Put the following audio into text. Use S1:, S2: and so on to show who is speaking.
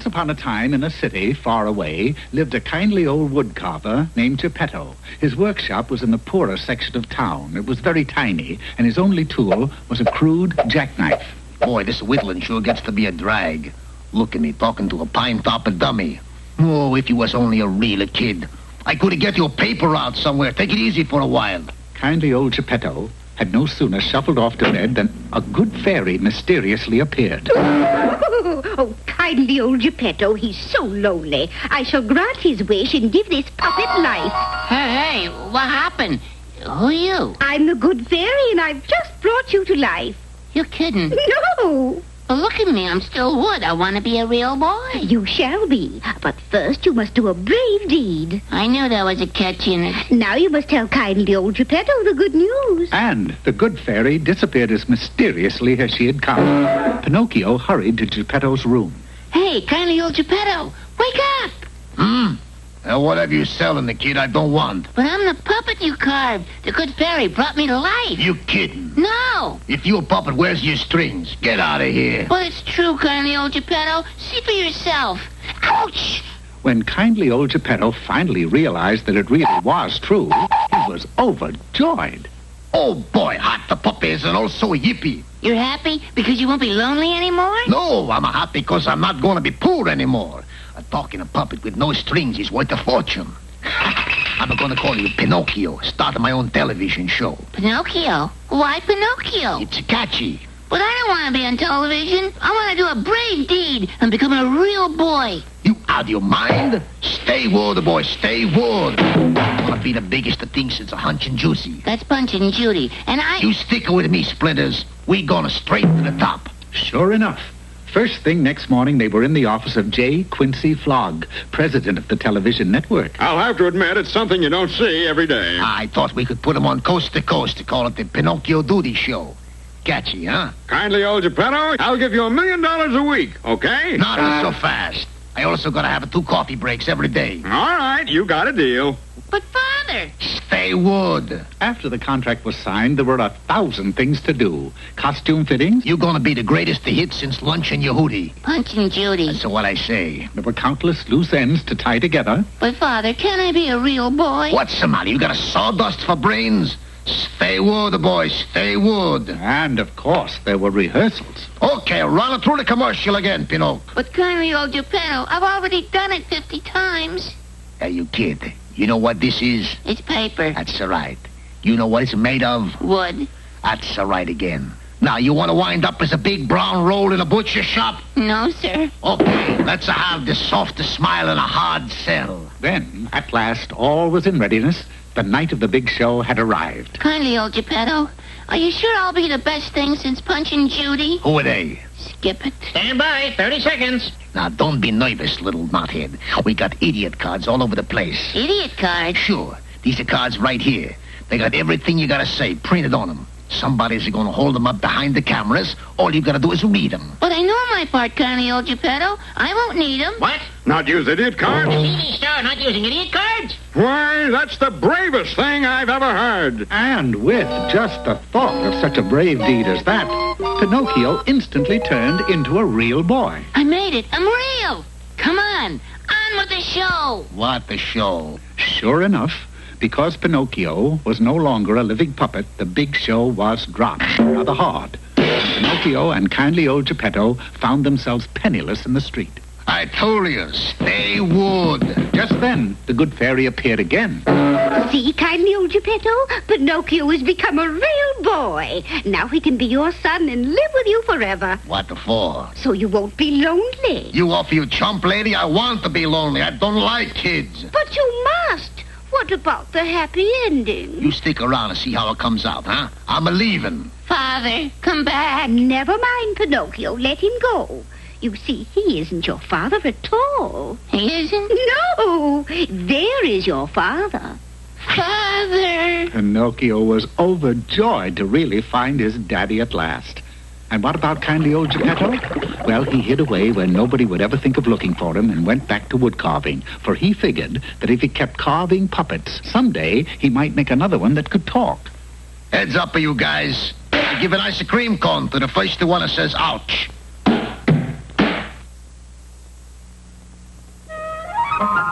S1: Once upon a time in a city far away lived a kindly old woodcarver named Geppetto. His workshop was in the poorer section of town. It was very tiny, and his only tool was a crude jackknife.
S2: Boy, this whittling sure gets to be a drag. Look at me talking to a pine-topper dummy. Oh, if you was only a real kid. I could get your paper out somewhere. Take it easy for a while.
S1: Kindly old Geppetto had no sooner shuffled off to bed than a good fairy mysteriously appeared.
S3: Oh, kindly old Geppetto, he's so lonely. I shall grant his wish and give this puppet life.
S4: Hey, what happened? Who are you?
S3: I'm the good fairy, and I've just brought you to life.
S4: You're kidding.
S3: No!
S4: Well, look at me. I'm still wood. I want to be a real boy.
S3: You shall be. But first you must do a brave deed.
S4: I knew there was a catch in it.
S3: Now you must tell kindly old Geppetto the good news.
S1: And the good fairy disappeared as mysteriously as she had come. Pinocchio hurried to Geppetto's room.
S4: Hey, kindly old Geppetto, wake up!
S2: Whatever you selling the kid, I don't want.
S4: But I'm the puppet you carved. The good fairy brought me to life.
S2: You kidding?
S4: No.
S2: If you a puppet, where's your strings? Get out of here.
S4: But it's true, kindly old Geppetto. See for yourself. Ouch!
S1: When kindly old Geppetto finally realized that it really was true, he was overjoyed.
S2: Oh, boy, hot the puppy is and also a yippee.
S4: You're happy because you won't be lonely anymore?
S2: No, I'm happy because I'm not going to be poor anymore. A talking puppet with no strings is worth a fortune. I'm going to call you Pinocchio, starting my own television show.
S4: Pinocchio? Why Pinocchio?
S2: It's catchy.
S4: But I don't want to be on television. I want to do a brave deed and become a real boy.
S2: You out of your mind? Stay wood, boy, stay wood. I want to be the biggest of things since a Hunch and Juicy.
S4: That's Punch and Judy, and I...
S2: You stick with me, Splinters. We gonna straight to the top.
S1: Sure enough. First thing next morning, they were in the office of J. Quincy Flogg, president of the television network.
S5: I'll have to admit, it's something you don't see every day.
S2: I thought we could put him on Coast to Coast to call it the Pinocchio Duty Show. Catchy, huh?
S5: Kindly old Geppetto, I'll give you $1 million a week, okay?
S2: Not so fast. I also gotta have 2 coffee breaks every day.
S5: All right, you got a deal.
S4: But, Father...
S2: Stay wood.
S1: After the contract was signed, there were 1,000 things to do. Costume fittings.
S2: You're gonna be the greatest to hit since Lunch and Yehudi.
S4: Punch and Judy.
S2: That's what I say.
S1: There were countless loose ends to tie together.
S4: But, Father, can I be a real boy?
S2: What's the matter? You got a sawdust for brains? Stay wood, boy, stay wood.
S1: And, of course, there were rehearsals.
S2: Okay, run it through the commercial again, Pinocchio.
S4: But, kindly old Geppetto, I've already done it 50 times.
S2: Hey, you kid. You know what this is?
S4: It's paper.
S2: That's all right. You know what it's made of?
S4: Wood.
S2: That's all right again. Now, you want to wind up as a big brown roll in a butcher shop?
S4: No, sir.
S2: Okay, let's have the softest smile and a hard sell.
S1: Then, at last, all was in readiness. The night of the big show had arrived.
S4: Kindly old Geppetto, are you sure I'll be the best thing since Punch and Judy?
S2: Who are they?
S4: Skip it.
S6: Stand by, 30 seconds.
S2: Now, don't be nervous, little knothead. We got idiot cards all over the place.
S4: Idiot card?
S2: Sure. These are cards right here. They got everything you gotta say printed on them. Somebody's gonna hold them up behind the cameras. All you gotta do is read them.
S4: But I know my part, kindly old Geppetto. I won't need them.
S6: What?
S5: Not use idiot cards?
S6: TV star not using idiot cards?
S5: Why, that's the bravest thing I've ever heard.
S1: And with just the thought of such a brave deed as that, Pinocchio instantly turned into a real boy.
S4: I made it. I'm real. Come on with the show.
S2: What the show?
S1: Sure enough, because Pinocchio was no longer a living puppet, the big show was dropped rather hard. Pinocchio and kindly old Geppetto found themselves penniless in the street.
S2: I told you, stay wood.
S1: Just then, the good fairy appeared again.
S3: See, kindly old Geppetto, Pinocchio has become a real boy. Now he can be your son and live with you forever.
S2: What for?
S3: So you won't be lonely.
S2: You off, you chump lady? I want to be lonely. I don't like kids.
S3: But you must. What about the happy ending?
S2: You stick around and see how it comes out, huh? I'm a-leaving.
S4: Father, come back.
S3: Never mind, Pinocchio. Let him go. You see, he isn't your father at all.
S4: He isn't?
S3: No, there is your father.
S4: Father.
S1: Pinocchio was overjoyed to really find his daddy at last. And what about kindly old Geppetto? Well, he hid away where nobody would ever think of looking for him and went back to wood carving, for he figured that if he kept carving puppets, someday he might make another one that could talk.
S2: Heads up, you guys. I give an ice cream cone to the first one that says ouch.
S1: Thank you.